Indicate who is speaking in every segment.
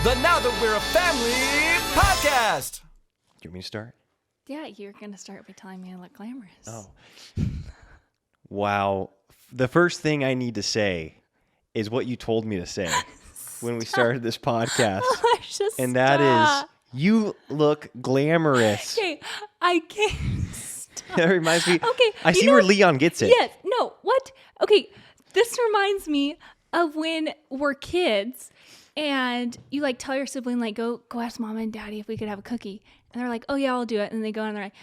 Speaker 1: the Now That We're a Family podcast.
Speaker 2: You want me to start?
Speaker 3: Yeah, you're going to start by telling me I look glamorous.
Speaker 2: Oh. Wow. The first thing I need to say is what you told me to say when we started this podcast. And that is, you look glamorous.
Speaker 3: Okay, I can't stop.
Speaker 2: That reminds me.
Speaker 3: Okay,
Speaker 2: I see where Leon gets it.
Speaker 3: Yes, no, what? Okay, this reminds me of when we're kids and you like tell your sibling, like, go ask mom and daddy if we could have a cookie. And they're like, oh yeah, I'll do it. And they go and they're like,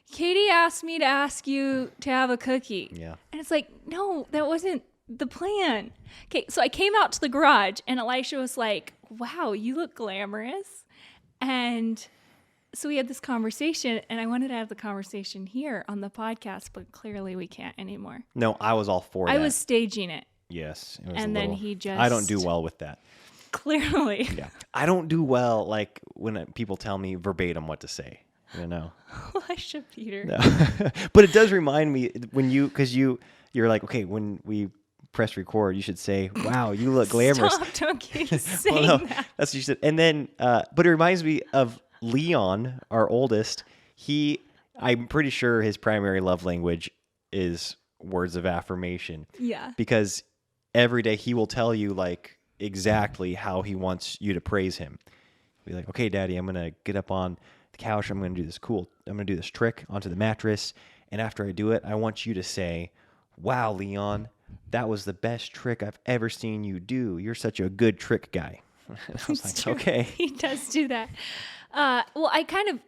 Speaker 3: Katie asked me to ask you to have a cookie.
Speaker 2: Yeah.
Speaker 3: And it's like, no, that wasn't the plan. Okay, so I came out to the garage and Elisha was like, wow, you look glamorous. And so we had this conversation and I wanted to have the conversation here on the podcast, but clearly we can't anymore.
Speaker 2: No, I was all for that.
Speaker 3: I was staging it.
Speaker 2: Yes. It was
Speaker 3: And then he just...
Speaker 2: I don't do well with that.
Speaker 3: Clearly.
Speaker 2: Yeah. I don't do well, like, when people tell me verbatim what to say, you know?
Speaker 3: Elisha Peter.
Speaker 2: No. But it does remind me when because you're like, okay, when we press record, you should say, wow, you look glamorous.
Speaker 3: Stop, don't keep saying that.
Speaker 2: That's what you said. And then, but it reminds me of Leon, our oldest. I'm pretty sure his primary love language is words of affirmation.
Speaker 3: Yeah.
Speaker 2: Because every day he will tell you, like, exactly how he wants you to praise him. Be like, okay, Daddy, I'm going to get up on the couch. I'm going to do this trick onto the mattress. And after I do it, I want you to say, wow, Leon, that was the best trick I've ever seen you do. You're such a good trick guy. I was like,
Speaker 3: true.
Speaker 2: okay.
Speaker 3: He does do that. Well, I kind of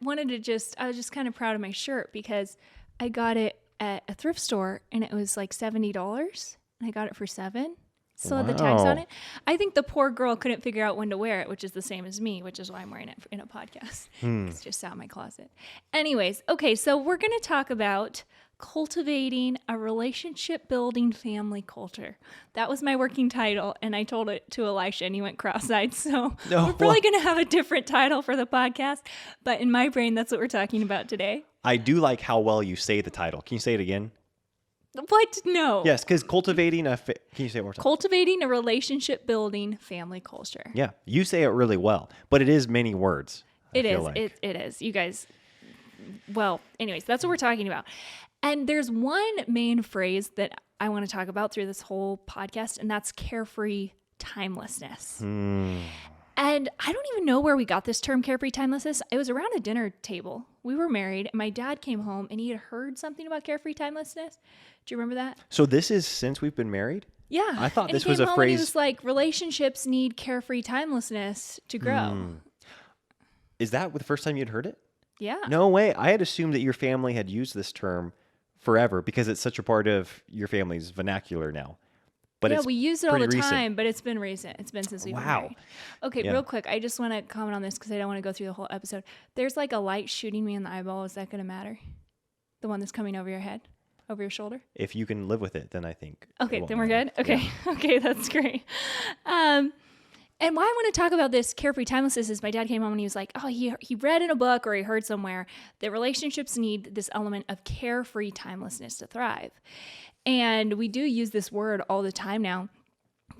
Speaker 3: I was just kind of proud of my shirt because I got it at a thrift store and it was like $70 and I got it for $7. So the tags on it. I think the poor girl couldn't figure out when to wear it, which is the same as me, which is why I'm wearing it in a podcast. It's just out in my closet. Anyways, okay, so we're going to talk about cultivating a relationship-building family culture. That was my working title, and I told it to Elisha, and he went cross-eyed. So we're probably going to have a different title for the podcast, but in my brain, that's what we're talking about today.
Speaker 2: I do like how well you say the title. Can you say it again?
Speaker 3: What? No.
Speaker 2: Yes, because cultivating can you say it one more time?
Speaker 3: Cultivating a relationship-building family culture.
Speaker 2: Yeah, you say it really well, but it is many words.
Speaker 3: It is. You guys, well, anyways, that's what we're talking about. And there's one main phrase that I want to talk about through this whole podcast, and that's carefree timelessness. And I don't even know where we got this term, carefree timelessness. It was around a dinner table. We were married, and my dad came home, and he had heard something about carefree timelessness. Do you remember that?
Speaker 2: So this is since we've been married?
Speaker 3: Yeah.
Speaker 2: I thought
Speaker 3: and
Speaker 2: this was a
Speaker 3: home
Speaker 2: phrase.
Speaker 3: And he was like, relationships need carefree timelessness to grow.
Speaker 2: Is that the first time you'd heard it?
Speaker 3: Yeah.
Speaker 2: No way. I had assumed that your family had used this term forever because it's such a part of your family's vernacular now. But
Speaker 3: yeah,
Speaker 2: it's
Speaker 3: we use it all the
Speaker 2: recent.
Speaker 3: time, but it's been recent. It's been since we've been married. Okay,
Speaker 2: Yeah.
Speaker 3: real quick. I just want to comment on this because I don't want to go through the whole episode. There's like a light shooting me in the eyeball. Is that going to matter? The one that's coming over your head? Over your shoulder?
Speaker 2: If you can live with it, then I think.
Speaker 3: Okay, then we're good? Okay, yeah. Okay, that's great. And why I want to talk about this carefree timelessness is my dad came home and he was like, oh, he read in a book or he heard somewhere that relationships need this element of carefree timelessness to thrive. And we do use this word all the time now.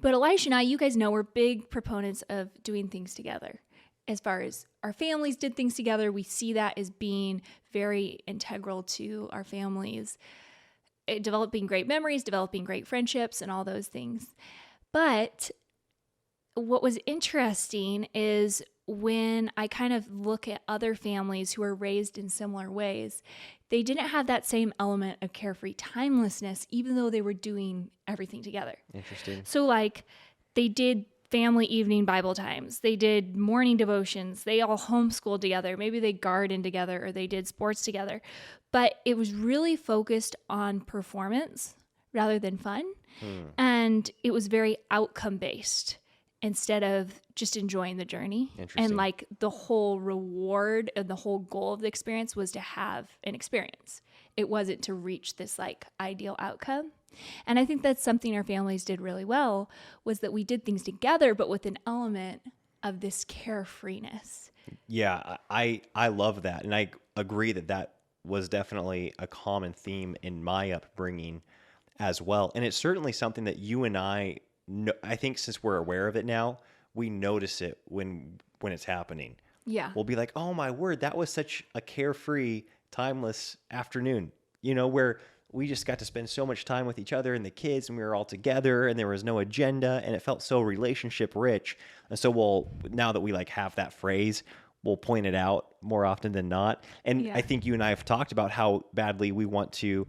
Speaker 3: But Elisha and I, you guys know, we're big proponents of doing things together. As far as our families did things together, we see that as being very integral to our families, developing great memories, developing great friendships, and all those things. But what was interesting is when I kind of look at other families who were raised in similar ways, they didn't have that same element of carefree timelessness, even though they were doing everything together.
Speaker 2: Interesting.
Speaker 3: So like they did family evening Bible times. They did morning devotions. They all homeschooled together. Maybe they gardened together or they did sports together. But it was really focused on performance rather than fun. And it was very outcome based instead of just enjoying the journey. And like the whole reward and the whole goal of the experience was to have an experience. It wasn't to reach this like ideal outcome. And I think that's something our families did really well, was that we did things together, but with an element of this carefreeness.
Speaker 2: Yeah, I love that. And I agree that was definitely a common theme in my upbringing as well. And it's certainly something that you and I think since we're aware of it now, we notice it when it's happening.
Speaker 3: Yeah.
Speaker 2: We'll be like, oh my word, that was such a carefree, timeless afternoon, you know, where we just got to spend so much time with each other and the kids, and we were all together and there was no agenda, and it felt so relationship rich. And so now that we like have that phrase, we'll point it out more often than not. And I think you and I have talked about how badly we want to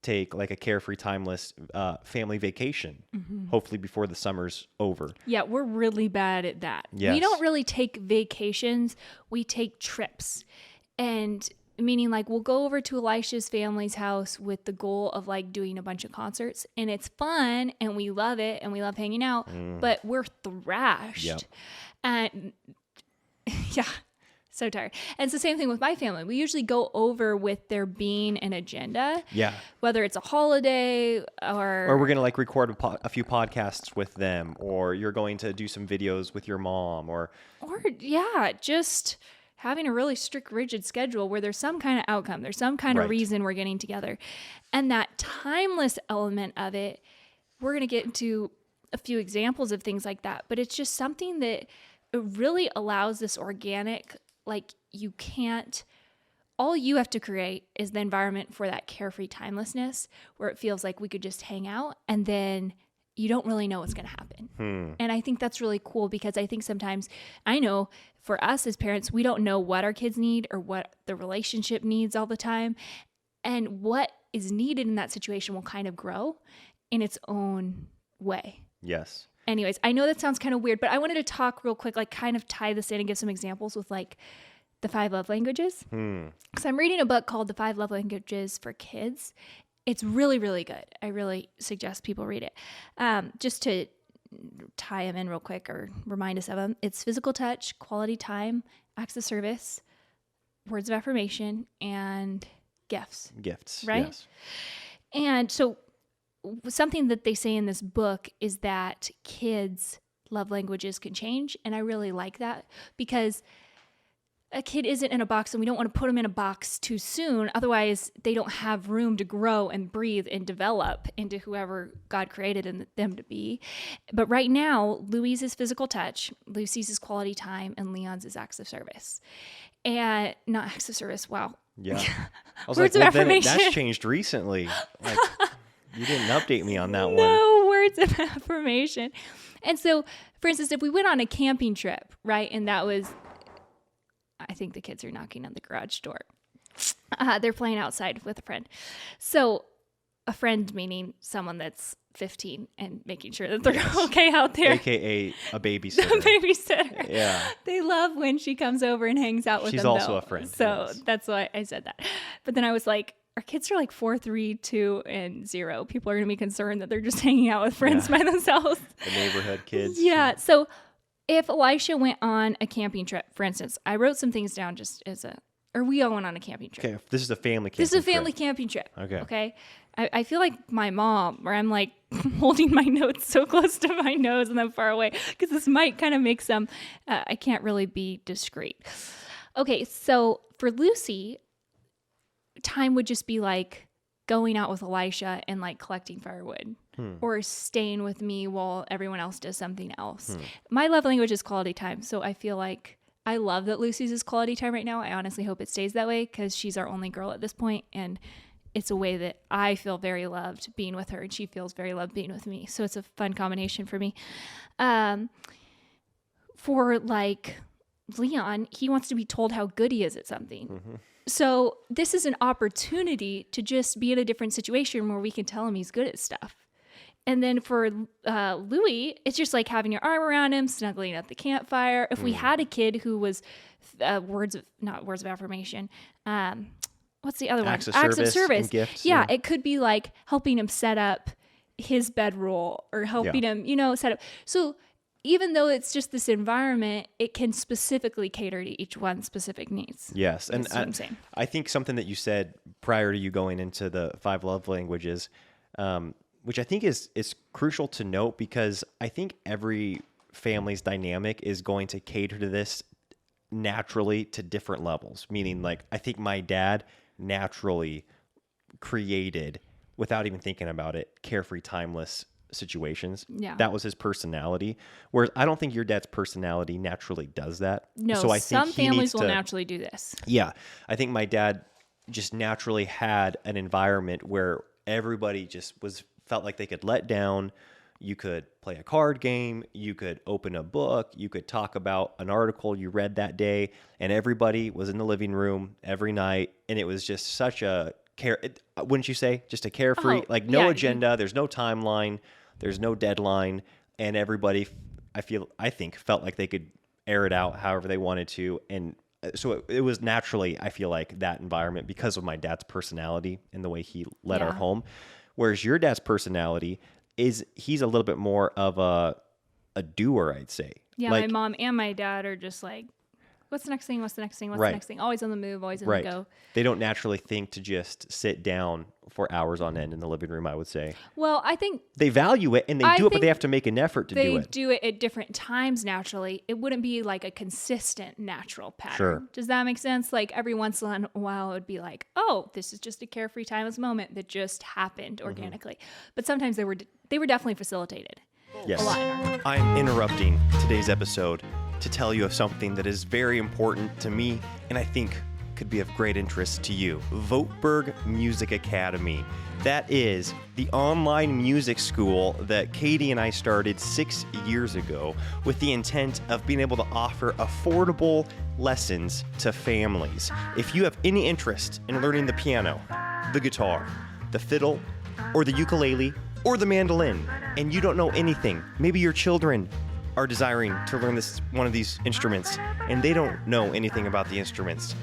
Speaker 2: take like a carefree, timeless family vacation, hopefully before the summer's over.
Speaker 3: Yeah, we're really bad at that.
Speaker 2: Yes.
Speaker 3: We don't really take vacations. We take trips. And meaning like we'll go over to Elisha's family's house with the goal of like doing a bunch of concerts, and it's fun and we love it and we love hanging out, but we're thrashed.
Speaker 2: Yep.
Speaker 3: And yeah, so tired. And it's the same thing with my family. We usually go over with there being an agenda.
Speaker 2: Yeah.
Speaker 3: Whether it's a holiday or
Speaker 2: we're going to like record a few podcasts with them, or you're going to do some videos with your mom, or
Speaker 3: just having a really strict, rigid schedule where there's some kind of outcome, there's some kind of reason we're getting together. And that timeless element of it, we're going to get into a few examples of things like that, but it's just something that it really allows this organic, like all you have to create is the environment for that carefree timelessness where it feels like we could just hang out and then you don't really know what's going to happen. And I think that's really cool because I think sometimes, I know for us as parents, we don't know what our kids need or what the relationship needs all the time. And what is needed in that situation will kind of grow in its own way.
Speaker 2: yes.
Speaker 3: Anyways, I know that sounds kind of weird, but I wanted to talk real quick, like kind of tie this in and give some examples with like the 5 love languages. Because I'm reading a book called The 5 Love Languages for Kids. It's really, really good. I really suggest people read it. Just to tie them in real quick or remind us of them. It's physical touch, quality time, acts of service, words of affirmation, and gifts.
Speaker 2: Gifts.
Speaker 3: Right?
Speaker 2: Yes.
Speaker 3: And so something that they say in this book is that kids' love languages can change. And I really like that because a kid isn't in a box and we don't want to put them in a box too soon. Otherwise, they don't have room to grow and breathe and develop into whoever God created them to be. But right now, Louise is physical touch, Lucy's is quality time, and Leon's is acts of service. And not acts of service, wow.
Speaker 2: Yeah. I was
Speaker 3: Words
Speaker 2: like,
Speaker 3: of
Speaker 2: well, then
Speaker 3: affirmation.
Speaker 2: that's changed recently. Like, you didn't update me on that one.
Speaker 3: No, words of affirmation. And so, for instance, if we went on a camping trip, right, and that was, I think the kids are knocking on the garage door. They're playing outside with a friend. So a friend meaning someone that's 15 and making sure that they're okay out there.
Speaker 2: AKA a babysitter.
Speaker 3: A babysitter.
Speaker 2: Yeah.
Speaker 3: They love when she comes over and hangs out with
Speaker 2: She's
Speaker 3: them.
Speaker 2: also
Speaker 3: though.
Speaker 2: a friend,
Speaker 3: So
Speaker 2: yes.
Speaker 3: that's why I said that. But then I was like, our kids are like 4, 3, 2, and 0. People are going to be concerned that they're just hanging out with friends by themselves.
Speaker 2: The neighborhood kids.
Speaker 3: Yeah. So if Elisha went on a camping trip, for instance, I wrote some things down just as or we all went on a camping trip.
Speaker 2: Okay. This is a family camping
Speaker 3: This is a family
Speaker 2: trip.
Speaker 3: camping trip.
Speaker 2: Okay.
Speaker 3: Okay. I feel like my mom, where I'm like holding my notes so close to my nose and then far away, because this might kind of make some, I can't really be discreet. Okay. So for Lucy, time would just be like going out with Elisha and like collecting firewood or staying with me while everyone else does something else. My love language is quality time. So I feel like I love that Lucy's is quality time right now. I honestly hope it stays that way because she's our only girl at this point, and it's a way that I feel very loved being with her and she feels very loved being with me. So it's a fun combination for me. For like Leon, he wants to be told how good he is at something. So this is an opportunity to just be in a different situation where we can tell him he's good at stuff. And then for Louis, it's just like having your arm around him, snuggling at the campfire. If we had a kid who was not words of affirmation, what's the other
Speaker 2: Acts
Speaker 3: one?
Speaker 2: of
Speaker 3: Acts of
Speaker 2: service
Speaker 3: service.
Speaker 2: and gifts,
Speaker 3: Yeah,
Speaker 2: yeah.
Speaker 3: it could be like helping him set up his bedroll or helping him, set up. So even though it's just this environment, it can specifically cater to each one's specific needs.
Speaker 2: Yes. And
Speaker 3: That's what I'm saying.
Speaker 2: I think something that you said prior to you going into the 5 love languages, which I think is crucial to note, because I think every family's dynamic is going to cater to this naturally to different levels. Meaning, like, I think my dad naturally created, without even thinking about it, carefree, timeless situations.
Speaker 3: Yeah.
Speaker 2: That was his personality. Whereas I don't think your dad's personality naturally does that.
Speaker 3: No,
Speaker 2: so I think
Speaker 3: some
Speaker 2: he
Speaker 3: families
Speaker 2: needs
Speaker 3: will
Speaker 2: to,
Speaker 3: naturally do this.
Speaker 2: Yeah. I think my dad just naturally had an environment where everybody just felt like they could let down. You could play a card game, you could open a book, you could talk about an article you read that day, and everybody was in the living room every night, and it was just such a wouldn't you say, just a carefree, like no agenda, there's no timeline, there's no deadline, and everybody, I think felt like they could air it out however they wanted to, and so it was naturally, I feel like, that environment because of my dad's personality and the way he led our home. Whereas your dad's personality he's a little bit more of a doer, I'd say.
Speaker 3: Yeah,
Speaker 2: like,
Speaker 3: my mom and my dad are just like, what's the next thing? What's the next thing? What's the next thing? Always on the move, always on the go.
Speaker 2: They don't naturally think to just sit down for hours on end in the living room, I would say.
Speaker 3: Well, I think
Speaker 2: they value it and they do it, but they have to make an effort to do it.
Speaker 3: They do it at different times naturally. It wouldn't be like a consistent natural pattern. Sure. Does that make sense? Like every once in a while it would be like, oh, this is just a carefree timeless moment that just happened organically. But sometimes they were definitely facilitated.
Speaker 2: Yes.
Speaker 3: A lot.
Speaker 2: I'm interrupting today's episode to tell you of something that is very important to me and I think could be of great interest to you. Voetberg Music Academy. That is the online music school that Katie and I started 6 years ago with the intent of being able to offer affordable lessons to families. If you have any interest in learning the piano, the guitar, the fiddle, or the ukulele, or the mandolin, and you don't know anything, maybe your children are desiring to learn one of these instruments, and they don't know anything about the instruments,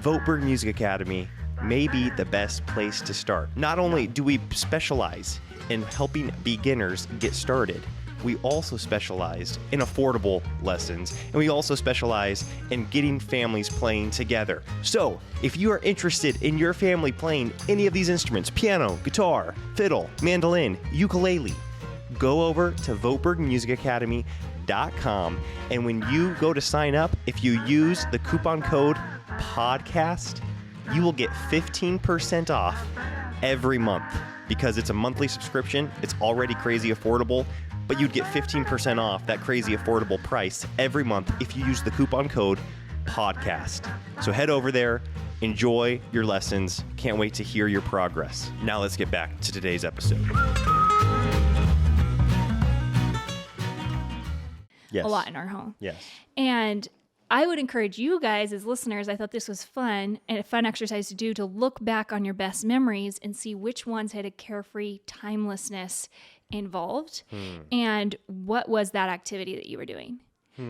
Speaker 2: Voetberg Music Academy may be the best place to start. Not only do we specialize in helping beginners get started, we also specialize in affordable lessons, and we also specialize in getting families playing together. So, if you are interested in your family playing any of these instruments, piano, guitar, fiddle, mandolin, ukulele, go over to VoetbergMusicAcademy.com, and when you go to sign up, if you use the coupon code PODCAST, you will get 15% off every month. Because it's a monthly subscription, it's already crazy affordable, but you'd get 15% off that crazy affordable price every month if you use the coupon code PODCAST. So head over there, enjoy your lessons. Can't wait to hear your progress. Now let's get back to today's episode. Yes.
Speaker 3: A lot in our home.
Speaker 2: Yes.
Speaker 3: And I would encourage you guys as listeners, I thought this was fun and a fun exercise to do, to look back on your best memories and see which ones had a carefree timelessness involved and what was that activity that you were doing.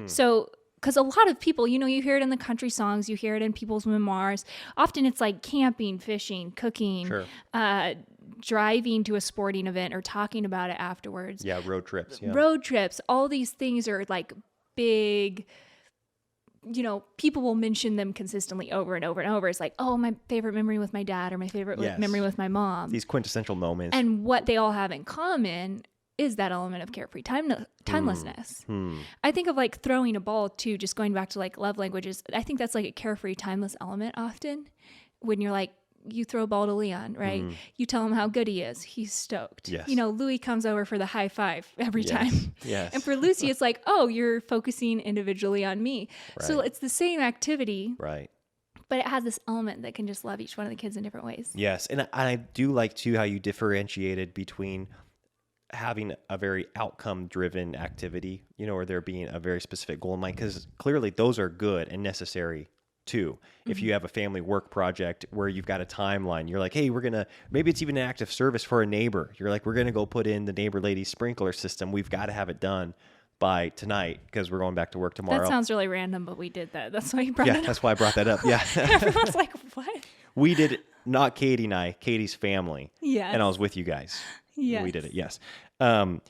Speaker 3: So, because a lot of people, you hear it in the country songs, you hear it in people's memoirs. Often it's like camping, fishing, cooking, driving to a sporting event or talking about it afterwards.
Speaker 2: Yeah, road trips. Yeah.
Speaker 3: Road trips. All these things are like big, people will mention them consistently over and over and over. It's like, oh, my favorite memory with my dad or my favorite memory with my mom.
Speaker 2: These quintessential moments.
Speaker 3: And what they all have in common is that element of carefree timelessness. I think of like throwing a ball too, just going back to like love languages. I think that's like a carefree timeless element often when you're like, you throw a ball to Leon, right? You tell him how good he is. He's stoked.
Speaker 2: Yes.
Speaker 3: Louis comes over for the high five every time.
Speaker 2: Yes.
Speaker 3: And for Lucy, it's like, oh, you're focusing individually on me. Right. So it's the same activity.
Speaker 2: Right.
Speaker 3: But it has this element that can just love each one of the kids in different ways.
Speaker 2: Yes. And I do like too how you differentiated between having a very outcome-driven activity, or there being a very specific goal in mind, because clearly those are good and necessary too. If you have a family work project where you've got a timeline, you're like, hey, maybe it's even an act of service for a neighbor. You're like, we're going to go put in the neighbor lady's sprinkler system. We've got to have it done by tonight because we're going back to work tomorrow.
Speaker 3: That sounds really random, but we did that. That's why you brought it up.
Speaker 2: Yeah, that's why I brought that up. Yeah.
Speaker 3: Everyone's like, what?
Speaker 2: We did it, not Katie and I, Katie's family.
Speaker 3: Yes.
Speaker 2: And I was with you guys.
Speaker 3: Yes.
Speaker 2: We did it, yes. But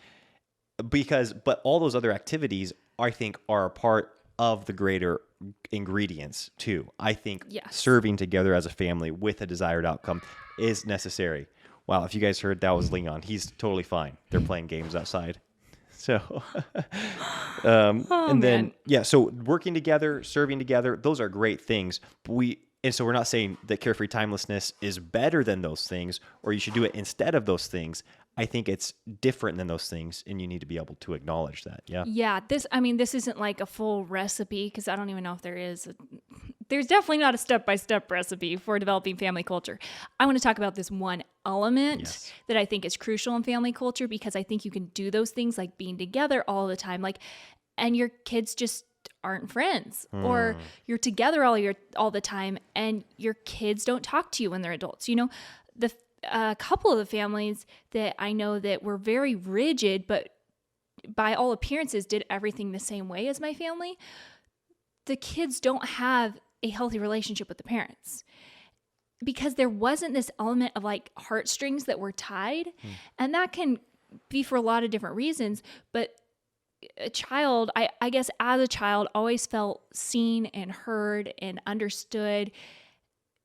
Speaker 2: all those other activities, I think, are a part of the greater ingredients too. I think serving together as a family with a desired outcome is necessary. Wow, if you guys heard, that was Leon. He's totally fine. They're playing games outside. So, so working together, serving together, those are great things. And so we're not saying that carefree timelessness is better than those things or you should do it instead of those things. I think it's different than those things, and you need to be able to acknowledge that. Yeah.
Speaker 3: Yeah, this isn't like a full recipe, because I don't even know if there is. There's definitely not a step-by-step recipe for developing family culture. I want to talk about this one element that I think is crucial in family culture, because I think you can do those things like being together all the time, like, and your kids just aren't friends, or you're together all the time and your kids don't talk to you when they're adults. You know, a couple of the families that I know that were very rigid, but by all appearances did everything the same way as my family, the kids don't have a healthy relationship with the parents, because there wasn't this element of like heartstrings that were tied. And that can be for a lot of different reasons, but a child, I guess as a child, always felt seen and heard and understood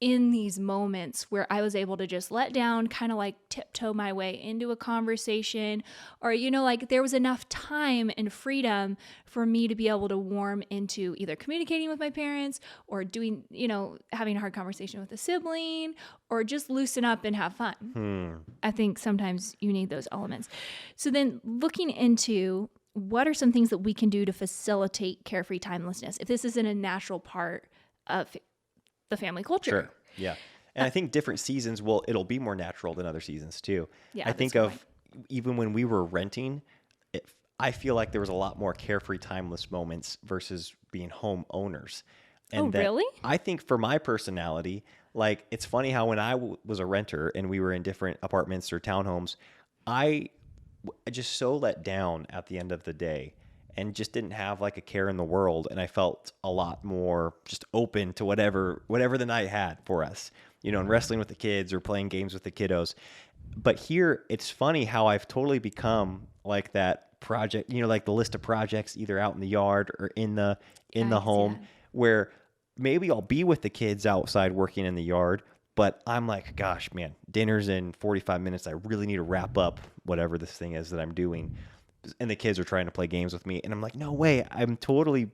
Speaker 3: in these moments where I was able to just let down, kind of like tiptoe my way into a conversation, or, you know, like there was enough time and freedom for me to be able to warm into either communicating with my parents, or doing, you know, having a hard conversation with a sibling, or just loosen up and have fun. I think sometimes you need those elements. So then looking into what are some things that we can do to facilitate carefree timelessness, if this isn't a natural part of the family culture.
Speaker 2: Sure. Yeah. And I think different seasons it'll be more natural than other seasons too.
Speaker 3: Yeah,
Speaker 2: I think of even when we were renting, I feel like there was a lot more carefree, timeless moments versus being home owners. And
Speaker 3: really?
Speaker 2: I think for my personality, like it's funny how when I was a renter and we were in different apartments or townhomes, I just so let down at the end of the day, and just didn't have like a care in the world. And I felt a lot more just open to whatever the night had for us, you know, and wrestling with the kids or playing games with the kiddos. But here it's funny how I've totally become like that project, you know, like the list of projects either out in the yard or in the home, where maybe I'll be with the kids outside working in the yard, but I'm like, gosh, man, dinner's in 45 minutes. I really need to wrap up whatever this thing is that I'm doing. And the kids are trying to play games with me. And I'm like, no way. I'm totally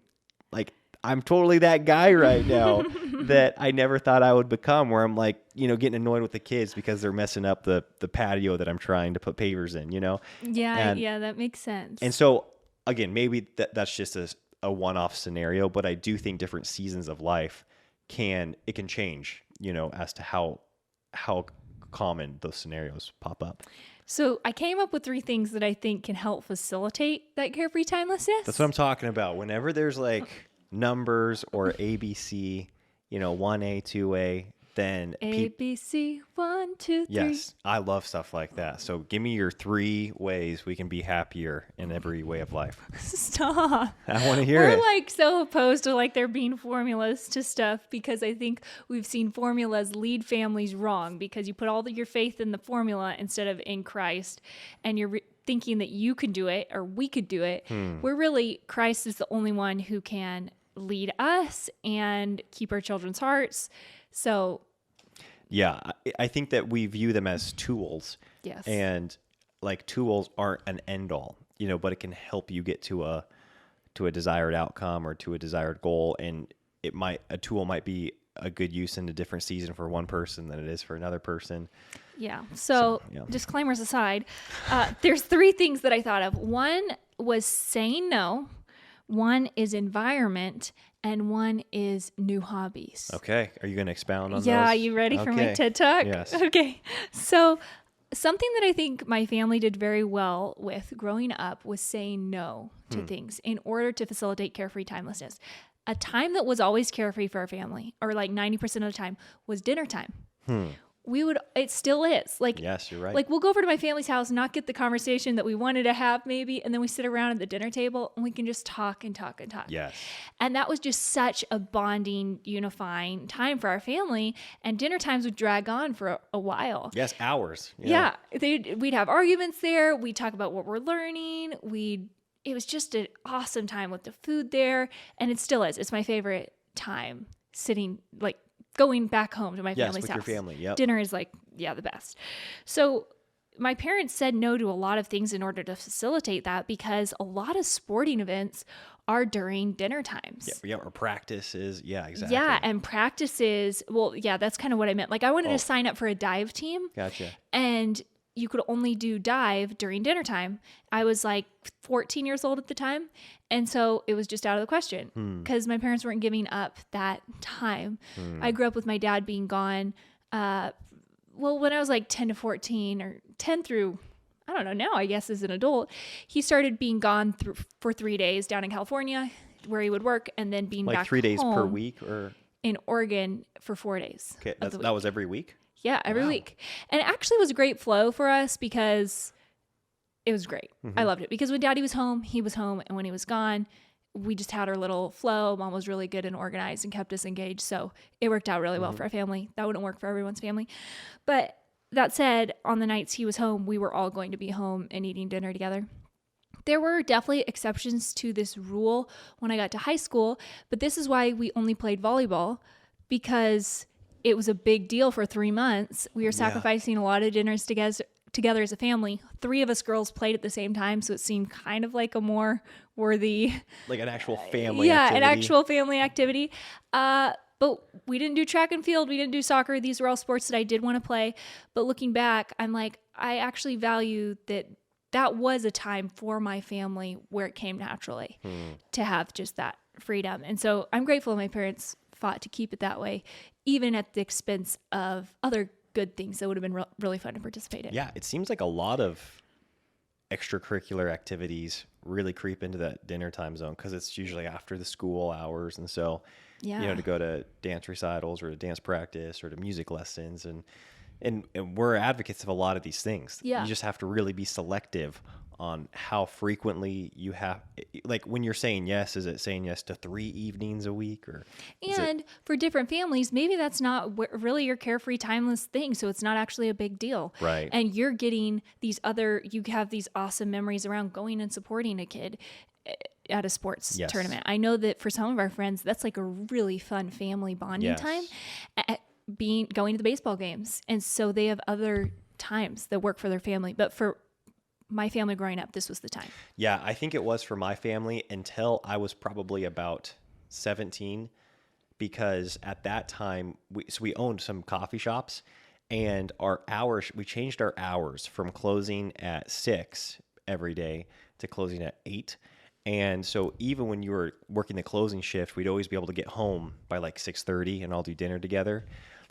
Speaker 2: that guy right now that I never thought I would become, where I'm like, you know, getting annoyed with the kids because they're messing up the patio that I'm trying to put pavers in, you know?
Speaker 3: Yeah, that makes sense.
Speaker 2: And so again, maybe that's just a one-off scenario, but I do think different seasons of life can change, you know, as to how common those scenarios pop up.
Speaker 3: So I came up with 3 things that I think can help facilitate that carefree timelessness.
Speaker 2: That's what I'm talking about. Whenever there's like numbers or ABC, you know, 1A, 2A, then
Speaker 3: ABC 1, 2, 3.
Speaker 2: Yes, I love stuff like that. So give me your 3 ways we can be happier in every way of life.
Speaker 3: Stop.
Speaker 2: I want to hear
Speaker 3: We're
Speaker 2: it.
Speaker 3: like so opposed to like there being formulas to stuff, because I think we've seen formulas lead families wrong, because you put all your faith in the formula instead of in Christ, and you're thinking that you can do it or we could do it. We're really, Christ is the only one who can lead us and keep our children's hearts. So
Speaker 2: yeah, I think that we view them as tools.
Speaker 3: Yes.
Speaker 2: And like tools aren't an end all, you know, but it can help you get to a desired outcome or to a desired goal. And a tool might be a good use in a different season for one person than it is for another person.
Speaker 3: Yeah. So disclaimers aside, there's 3 things that I thought of. One was saying no. One is environment, and one is new hobbies.
Speaker 2: Okay. Are you going to expound on those?
Speaker 3: Yeah. Are you ready for my TED Talk?
Speaker 2: Yes.
Speaker 3: Okay. So something that I think my family did very well with growing up was saying no to things in order to facilitate carefree timelessness. A time that was always carefree for our family, or like 90% of the time, was dinner time. It still is. Like,
Speaker 2: yes, you're right.
Speaker 3: Like we'll go over to my family's house, not get the conversation that we wanted to have maybe, and then we sit around at the dinner table and we can just talk and talk and talk.
Speaker 2: Yes. And
Speaker 3: that was just such a bonding, unifying time for our family, and dinner times would drag on for a while.
Speaker 2: Yes, hours.
Speaker 3: Yeah. We'd have arguments there. We'd talk about what we're learning. It was just an awesome time with the food there, and it still is. It's my favorite time, sitting, like, going back home to my family's house.
Speaker 2: Yes, with your family, yep.
Speaker 3: Dinner is like, the best. So my parents said no to a lot of things in order to facilitate that, because a lot of sporting events are during dinner times.
Speaker 2: Yeah, or practices. Yeah, exactly.
Speaker 3: Yeah, and practices, that's kind of what I meant. Like I wanted to sign up for a dive team.
Speaker 2: Gotcha.
Speaker 3: And you could only do dive during dinner time. I was like 14 years old at the time. And so it was just out of the question because my parents weren't giving up that time. I grew up with my dad being gone. When I was like 10 to 14 or 10 through, I don't know, now I guess as an adult, he started being gone for 3 days down in California where he would work and then being
Speaker 2: Like
Speaker 3: back
Speaker 2: 3 days per
Speaker 3: home
Speaker 2: week or?
Speaker 3: in Oregon for 4 days.
Speaker 2: Okay, that was every week?
Speaker 3: Yeah, every week. And it actually was a great flow for us because it was great. I loved it because when Daddy was home, he was home. And when he was gone, we just had our little flow. Mom was really good and organized and kept us engaged. So it worked out really well for our family. That wouldn't work for everyone's family. But that said, on the nights he was home, we were all going to be home and eating dinner together. There were definitely exceptions to this rule when I got to high school, but this is why we only played volleyball because it was a big deal for 3 months. We were sacrificing a lot of dinners together as a family. 3 of us girls played at the same time, so it seemed kind of like a more worthy...
Speaker 2: Like an actual family activity.
Speaker 3: Yeah, an actual family activity. But we didn't do track and field. We didn't do soccer. These were all sports that I did want to play. But looking back, I'm like, I actually value that was a time for my family where it came naturally to have just that freedom. And so I'm grateful my parents fought to keep it that way, even at the expense of other good things that would have been really fun to participate in.
Speaker 2: Yeah, it seems like a lot of extracurricular activities really creep into that dinner time zone because it's usually after the school hours. And so, to go to dance recitals or to dance practice or to music lessons. And we're advocates of a lot of these things.
Speaker 3: Yeah.
Speaker 2: You just have to really be selective on how frequently you have, like when you're saying yes, is it saying yes to 3 evenings a week or?
Speaker 3: And for different families, maybe that's not really your carefree, timeless thing. So it's not actually a big deal.
Speaker 2: Right.
Speaker 3: And you're getting you have these awesome memories around going and supporting a kid at a sports tournament. I know that for some of our friends, that's like a really fun family bonding time. Going to the baseball games. And so they have other times that work for their family. But for my family growing up, this was the time.
Speaker 2: Yeah, I think it was for my family until I was probably about 17, because at that time, we owned some coffee shops, and we changed our hours from closing at 6 every day to closing at 8. And so even when you were working the closing shift, we'd always be able to get home by like 6:30 and all do dinner together.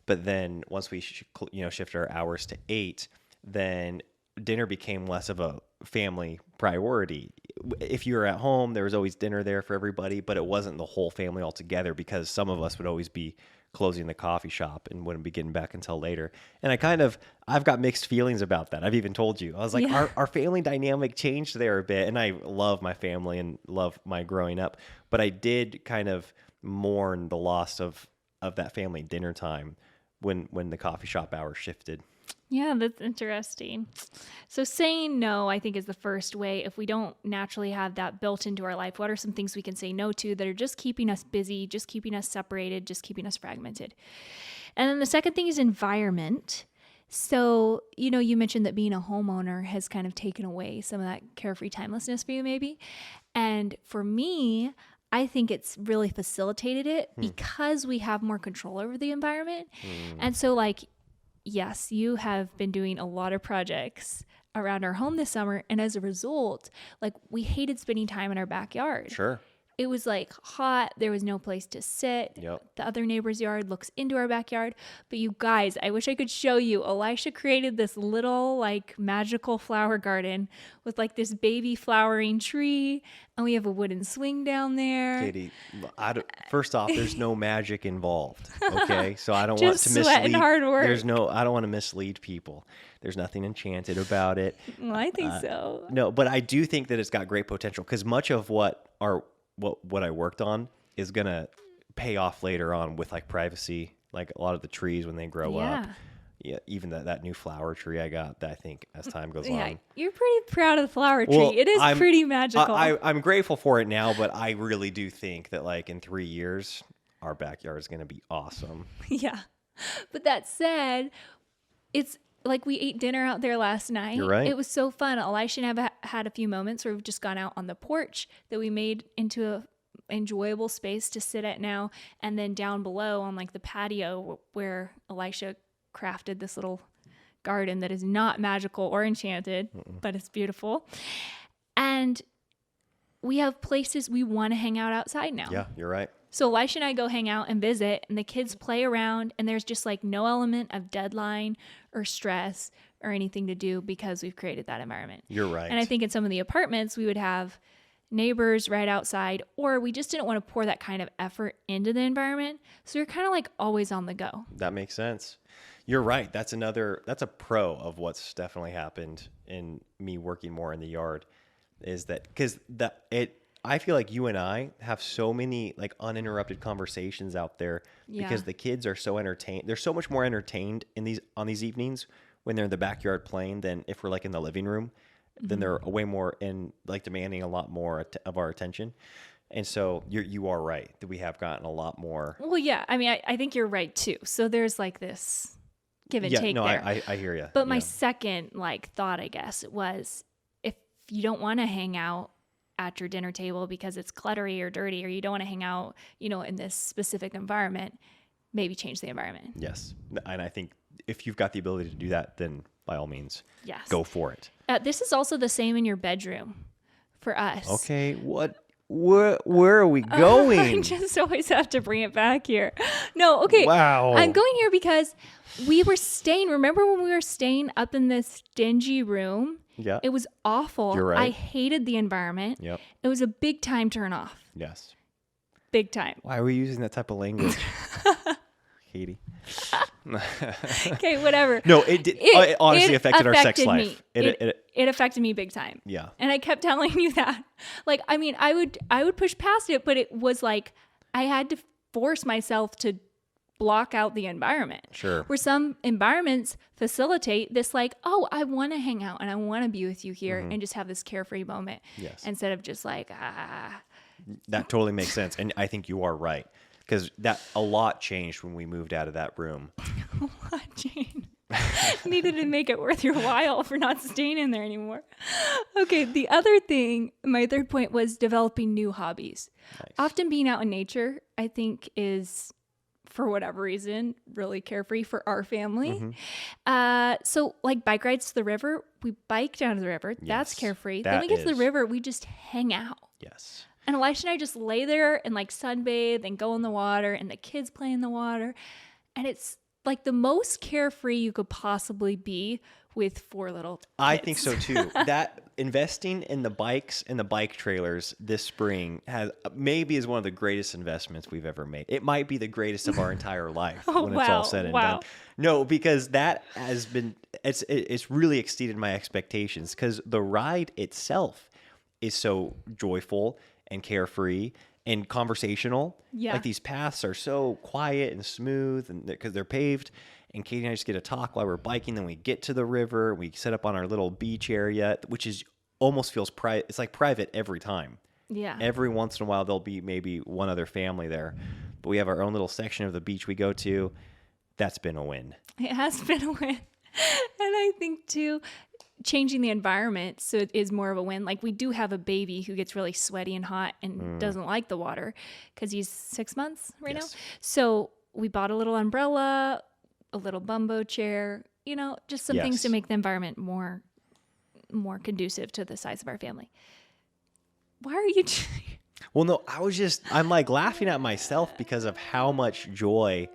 Speaker 2: But then once we shifted our hours to 8, then dinner became less of a family priority. If you were at home, there was always dinner there for everybody, but it wasn't the whole family all together because some of us would always be closing the coffee shop and wouldn't be getting back until later. And I've got mixed feelings about that. I've even told you, I was like, our family dynamic changed there a bit. And I love my family and love my growing up, but I did kind of mourn the loss of that family dinner time when the coffee shop hours shifted.
Speaker 3: Yeah, that's interesting. So saying no, I think, is the first way. If we don't naturally have that built into our life, what are some things we can say no to that are just keeping us busy, just keeping us separated, just keeping us fragmented? And then the second thing is environment. So, you mentioned that being a homeowner has kind of taken away some of that carefree timelessness for you, maybe. And for me, I think it's really facilitated it because we have more control over the environment. And so yes, you have been doing a lot of projects around our home this summer. And as a result, we hated spending time in our backyard.
Speaker 2: Sure.
Speaker 3: It was hot. There was no place to sit.
Speaker 2: Yep.
Speaker 3: The other neighbor's yard looks into our backyard. But you guys, I wish I could show you. Elisha created this little magical flower garden with this baby flowering tree. And we have a wooden swing down there.
Speaker 2: Katie, first off, there's no magic involved. Okay. So I don't want
Speaker 3: Just
Speaker 2: to mislead.
Speaker 3: sweat and hard work.
Speaker 2: I don't want to mislead people. There's nothing enchanted about it.
Speaker 3: Well, I think so.
Speaker 2: No, but I do think that it's got great potential because much of what I worked on is going to pay off later on with privacy, a lot of the trees when they grow up. Yeah, even that new flower tree I got, that I think as time goes on.
Speaker 3: You're pretty proud of the flower tree.
Speaker 2: Well,
Speaker 3: it is pretty magical.
Speaker 2: I'm grateful for it now, but I really do think that in 3 years, our backyard is going to be awesome.
Speaker 3: Yeah. But that said, it's we ate dinner out there last night.
Speaker 2: You're right.
Speaker 3: It was so fun. Elisha and I have had a few moments where we've just gone out on the porch that we made into a enjoyable space to sit at now. And then down below on the patio where Elisha crafted this little garden that is not magical or enchanted, but it's beautiful. And we have places we want to hang out outside now.
Speaker 2: Yeah, you're right.
Speaker 3: So Elisha and I go hang out and visit, and the kids play around, and there's just like no element of deadline or stress or anything to do because we've created that environment.
Speaker 2: You're right.
Speaker 3: And I think in some of the apartments, we would have neighbors right outside, or we just didn't want to pour that kind of effort into the environment. So you're kind of like always on the go.
Speaker 2: That makes sense. You're right. That's a pro of what's definitely happened in me working more in the yard, is that I feel like you and I have so many like uninterrupted conversations out there because the kids are so entertained. They're so much more entertained on these evenings when they're in the backyard playing than if we're like in the living room. Then they're way more demanding a lot more of our attention. And so you are right that we have gotten a lot more.
Speaker 3: Well, yeah. I mean, I think you're right too. So there's like this give and take there.
Speaker 2: I hear you.
Speaker 3: But my second thought, I guess, was if you don't want to hang out at your dinner table because it's cluttery or dirty, or you don't want to hang out, in this specific environment, maybe change the environment.
Speaker 2: Yes. And I think if you've got the ability to do that, then by all means, go for it.
Speaker 3: This is also the same in your bedroom for us.
Speaker 2: Okay. Where are we going?
Speaker 3: I just always have to bring it back here. No, okay.
Speaker 2: Wow.
Speaker 3: I'm going here because we were staying. Remember when we were staying up in this dingy room?
Speaker 2: Yeah.
Speaker 3: It was awful.
Speaker 2: You're right.
Speaker 3: I hated the environment.
Speaker 2: Yep.
Speaker 3: It was a big time turn off.
Speaker 2: Yes.
Speaker 3: Big time.
Speaker 2: Why are we using that type of language? Katie.
Speaker 3: Okay, whatever.
Speaker 2: No, it honestly affected our sex life.
Speaker 3: It affected me big time.
Speaker 2: Yeah.
Speaker 3: And I kept telling you that. I would push past it, but it was like I had to force myself to block out the environment.
Speaker 2: Sure.
Speaker 3: Where some environments facilitate this I want to hang out and I want to be with you here and just have this carefree moment.
Speaker 2: Yes.
Speaker 3: Instead of just
Speaker 2: That totally makes sense. And I think you are right. Because a lot changed when we moved out of that room.
Speaker 3: A lot changed. Needed to make it worth your while for not staying in there anymore. Okay, the other thing, my third point, was developing new hobbies.
Speaker 2: Nice.
Speaker 3: Often being out in nature, I think, is, for whatever reason, really carefree for our family. So bike rides to the river, we bike down to the river. Yes, that's carefree. Then we get to the river, we just hang out.
Speaker 2: Yes.
Speaker 3: And Elisha and I just lay there and sunbathe and go in the water, and the kids play in the water. And it's the most carefree you could possibly be with 4 little kids.
Speaker 2: I think so too. That investing in the bikes and the bike trailers this spring is one of the greatest investments we've ever made. It might be the greatest of our entire life when it's all said and done. No, because that has been it's really exceeded my expectations, because the ride itself is so joyful and carefree and conversational. Yeah. These paths are so quiet and smooth, and because they're paved. And Katie and I just get to talk while we're biking. Then we get to the river. We set up on our little beach area, which is almost feels private. It's private every time.
Speaker 3: Yeah.
Speaker 2: Every once in a while, there'll be maybe one other family there. But we have our own little section of the beach we go to. That's been a win.
Speaker 3: It has been a win. And I think, too, changing the environment so it is more of a win. We do have a baby who gets really sweaty and hot and doesn't like the water because he's 6 months right now. So we bought a little umbrella, a little bumbo chair, just some things to make the environment more conducive to the size of our family. Why are you...
Speaker 2: Well, no, I'm laughing at myself because of how much joy.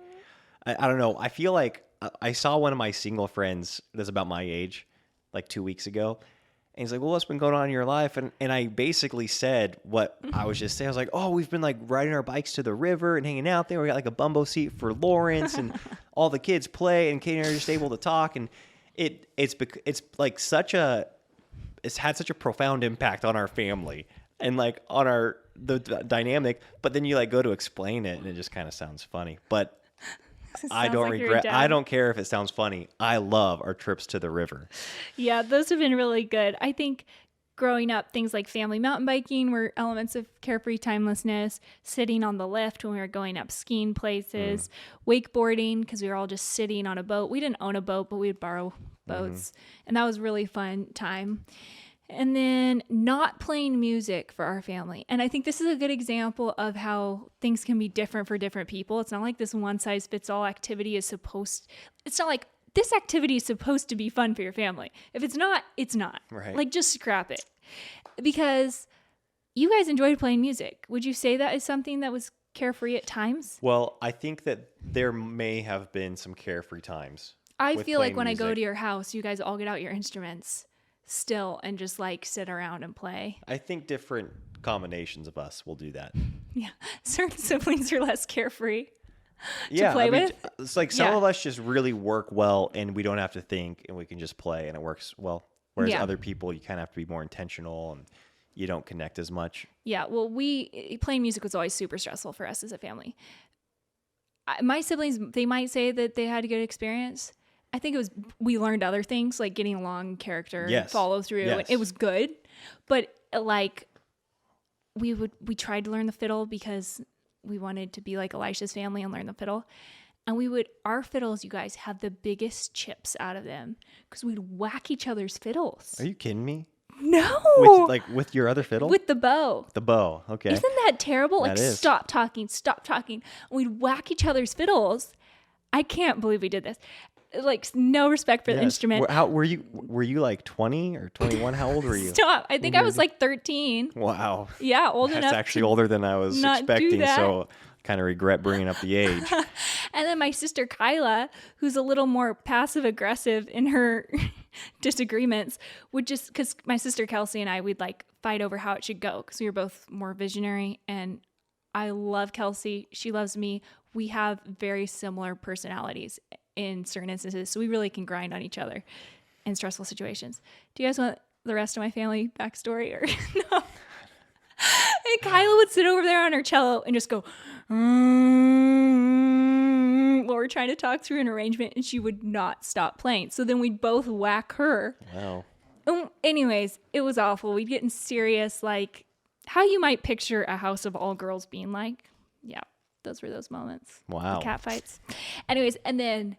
Speaker 2: I don't know. I feel like I saw one of my single friends that's about my age 2 weeks ago. And he's like, well, what's been going on in your life? And I basically said what I was just saying. I was like, oh, we've been riding our bikes to the river and hanging out there. We got a bumbo seat for Lawrence, and all the kids play, and Katie and I are just able to talk. And it's had such a profound impact on our family and on the dynamic. But then you go to explain it, and it just kind of sounds funny. But I don't care if it sounds funny. I love our trips to the river.
Speaker 3: Yeah, those have been really good. I think growing up, things like family mountain biking were elements of carefree timelessness. Sitting on the lift when we were going up skiing places. Wakeboarding, because we were all just sitting on a boat. We didn't own a boat, but we would borrow boats. And that was really fun time. And then not playing music for our family. And I think this is a good example of how things can be different for different people. It's not like this one size fits all activity is it's not like this activity is supposed to be fun for your family. If it's not, it's not.
Speaker 2: Right.
Speaker 3: Like, just scrap it. Because you guys enjoyed playing music. Would you say that is something that was carefree at times?
Speaker 2: Well, I think that there may have been some carefree times.
Speaker 3: I
Speaker 2: with
Speaker 3: feel like
Speaker 2: playing
Speaker 3: when I go
Speaker 2: music.
Speaker 3: to your house, you guys all get out your instruments still and just like sit around and play.
Speaker 2: I think different combinations of us will do that.
Speaker 3: Yeah. Certain siblings are less carefree.
Speaker 2: Yeah,
Speaker 3: play
Speaker 2: I mean,
Speaker 3: with?
Speaker 2: it's like some
Speaker 3: Yeah.
Speaker 2: of us just really work well, and we don't have to think, and we can just play, and it works well. Whereas
Speaker 3: Yeah.
Speaker 2: other people, you kind of have to be more intentional, and you don't connect as much.
Speaker 3: Yeah, well, playing music was always super stressful for us as a family. My siblings, they might say that they had a good experience. I think we learned other things like getting along, character,
Speaker 2: Yes.
Speaker 3: follow through.
Speaker 2: Yes.
Speaker 3: It was good, but like we tried to learn the fiddle because we wanted to be like Elisha's family and learn the fiddle. And our fiddles, you guys, have the biggest chips out of them because we'd whack each other's fiddles.
Speaker 2: Are you kidding me?
Speaker 3: No,
Speaker 2: With your other fiddle?
Speaker 3: with the bow.
Speaker 2: The bow. Okay.
Speaker 3: Isn't that terrible?
Speaker 2: That
Speaker 3: Like,
Speaker 2: is.
Speaker 3: stop talking. We'd whack each other's fiddles. I can't believe we did this. Like, no respect for the
Speaker 2: Yes.
Speaker 3: instrument.
Speaker 2: How were you? Were you like 20 or 21? How old were you?
Speaker 3: Stop. I think I was like 13.
Speaker 2: Wow.
Speaker 3: Yeah, old
Speaker 2: That's
Speaker 3: enough.
Speaker 2: actually older than I was
Speaker 3: not do
Speaker 2: expecting.
Speaker 3: that.
Speaker 2: So kind of regret bringing up the age.
Speaker 3: And then my sister Kyla, who's a little more passive aggressive in her disagreements, would just, because my sister Kelsey and I, we'd like fight over how it should go because we were both more visionary. And I love Kelsey. She loves me. We have very similar personalities in certain instances. So we really can grind on each other in stressful situations. Do you guys want the rest of my family backstory or no? And Kyla would sit over there on her cello and just go, while we're trying to talk through an arrangement, and she would not stop playing. So then we'd both whack her.
Speaker 2: Wow.
Speaker 3: Anyways, it was awful. We'd get in serious, like how you might picture a house of all girls being like. Yeah, those were those moments.
Speaker 2: Wow.
Speaker 3: The cat fights. Anyways, and then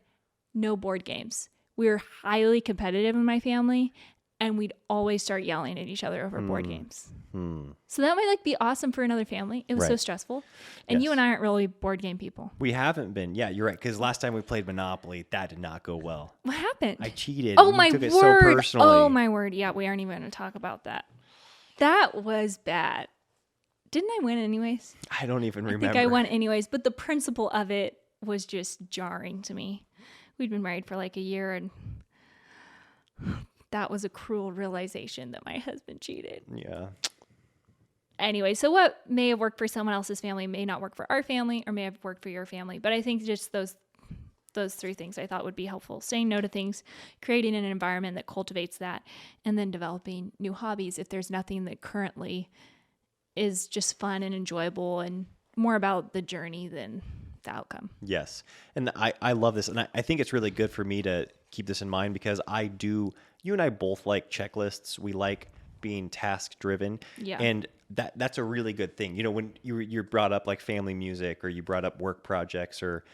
Speaker 3: no board games. We were highly competitive in my family, and we'd always start yelling at each other over board games. So that might like be awesome for another family. It was so
Speaker 2: Right.
Speaker 3: stressful. And you
Speaker 2: Yes.
Speaker 3: and I aren't really board game people.
Speaker 2: We haven't been. Yeah, you're right. Because last time we played Monopoly, that did not go well.
Speaker 3: What happened?
Speaker 2: I cheated.
Speaker 3: Oh
Speaker 2: and
Speaker 3: my
Speaker 2: you took it
Speaker 3: word.
Speaker 2: so personally.
Speaker 3: Oh my word. Yeah, we aren't even going to talk about that. That was bad. Didn't I win anyways?
Speaker 2: I don't even remember.
Speaker 3: I think I won anyways, but the principle of it was just jarring to me. We'd been married for like a year, and that was a cruel realization that my husband cheated.
Speaker 2: Yeah.
Speaker 3: Anyway, so what may have worked for someone else's family may not work for our family, or may have worked for your family. But I think just those three things I thought would be helpful. Saying no to things, creating an environment that cultivates that, and then developing new hobbies if there's nothing that currently is just fun and enjoyable and more about the journey than the outcome.
Speaker 2: Yes. And I love this. And I think it's really good for me to keep this in mind because you and I both like checklists. We like being task driven.
Speaker 3: Yeah.
Speaker 2: And that's a really good thing. You know, when you're brought up like family music, or you brought up work projects, or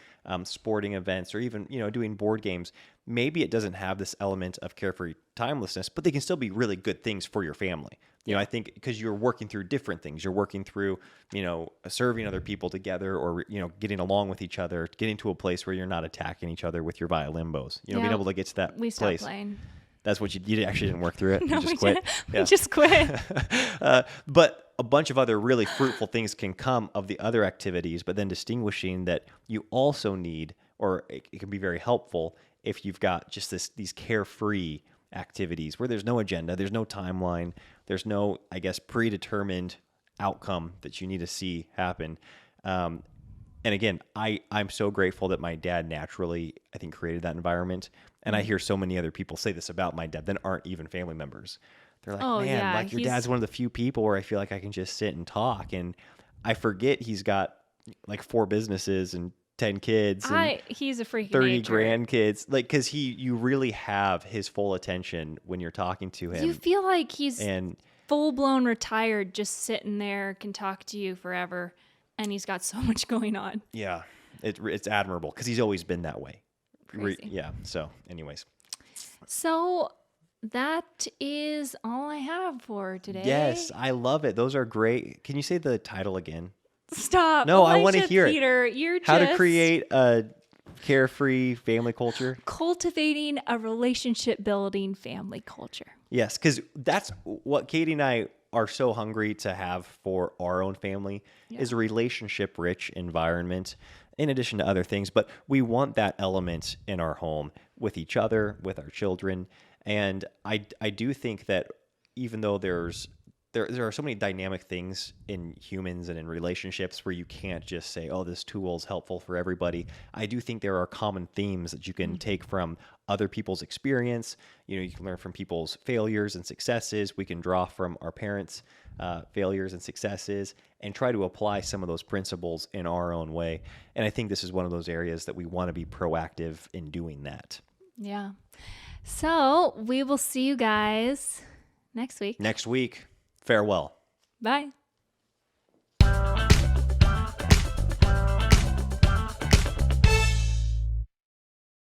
Speaker 2: sporting events, or even, you know, doing board games, maybe it doesn't have this element of carefree timelessness, but they can still be really good things for your family. You know, I think because you're working through different things. You're working through, you know, serving other people together, or, you know, getting along with each other, getting to a place where you're not attacking each other with your violin bows. You know, being able to get to that
Speaker 3: We stopped
Speaker 2: place.
Speaker 3: playing.
Speaker 2: That's what you actually didn't work through it.
Speaker 3: No,
Speaker 2: You just
Speaker 3: we
Speaker 2: quit.
Speaker 3: didn't.
Speaker 2: Yeah.
Speaker 3: We just quit.
Speaker 2: But a bunch of other really fruitful things can come of the other activities, but then distinguishing that you also need, or it can be very helpful if you've got just these carefree activities where there's no agenda, there's no timeline, there's no, I guess, predetermined outcome that you need to see happen. And again, I'm so grateful that my dad naturally, I think, created that environment. And I hear so many other people say this about my dad that aren't even family members. They're like,
Speaker 3: Oh,
Speaker 2: man,
Speaker 3: yeah,
Speaker 2: like your
Speaker 3: he's-
Speaker 2: dad's one of the few people where I feel like I can just sit and talk. And I forget he's got like 4 businesses and 10 kids and
Speaker 3: He's a freaking
Speaker 2: 30
Speaker 3: nature.
Speaker 2: grandkids. Like, because you really have his full attention when you're talking to him.
Speaker 3: You feel like he's
Speaker 2: and
Speaker 3: full-blown retired, just sitting there, can talk to you forever, and he's got so much going on.
Speaker 2: yeah, it's admirable because he's always been that way.
Speaker 3: Crazy.
Speaker 2: Yeah. So anyways.
Speaker 3: So that is all I have for today.
Speaker 2: Yes, I love it. Those are great. Can you say the title again?
Speaker 3: Stop.
Speaker 2: No, I wanna
Speaker 3: Elisha
Speaker 2: hear it.
Speaker 3: Peter, you're
Speaker 2: How to
Speaker 3: just-
Speaker 2: create a carefree family culture.
Speaker 3: Cultivating a relationship building family culture.
Speaker 2: Yes, because that's what Katie and I are so hungry to have for our own family is a relationship rich environment in addition to other things. But we want that element in our home with each other, with our children. And I do think that even though there are so many dynamic things in humans and in relationships where you can't just say, oh, this tool is helpful for everybody. I do think there are common themes that you can take from other people's experience. You can learn from people's failures and successes. We can draw from our parents' failures and successes and try to apply some of those principles in our own way. And I think this is one of those areas that we want to be proactive in doing that.
Speaker 3: Yeah. So we will see you guys next week.
Speaker 2: Next week. Farewell.
Speaker 3: Bye.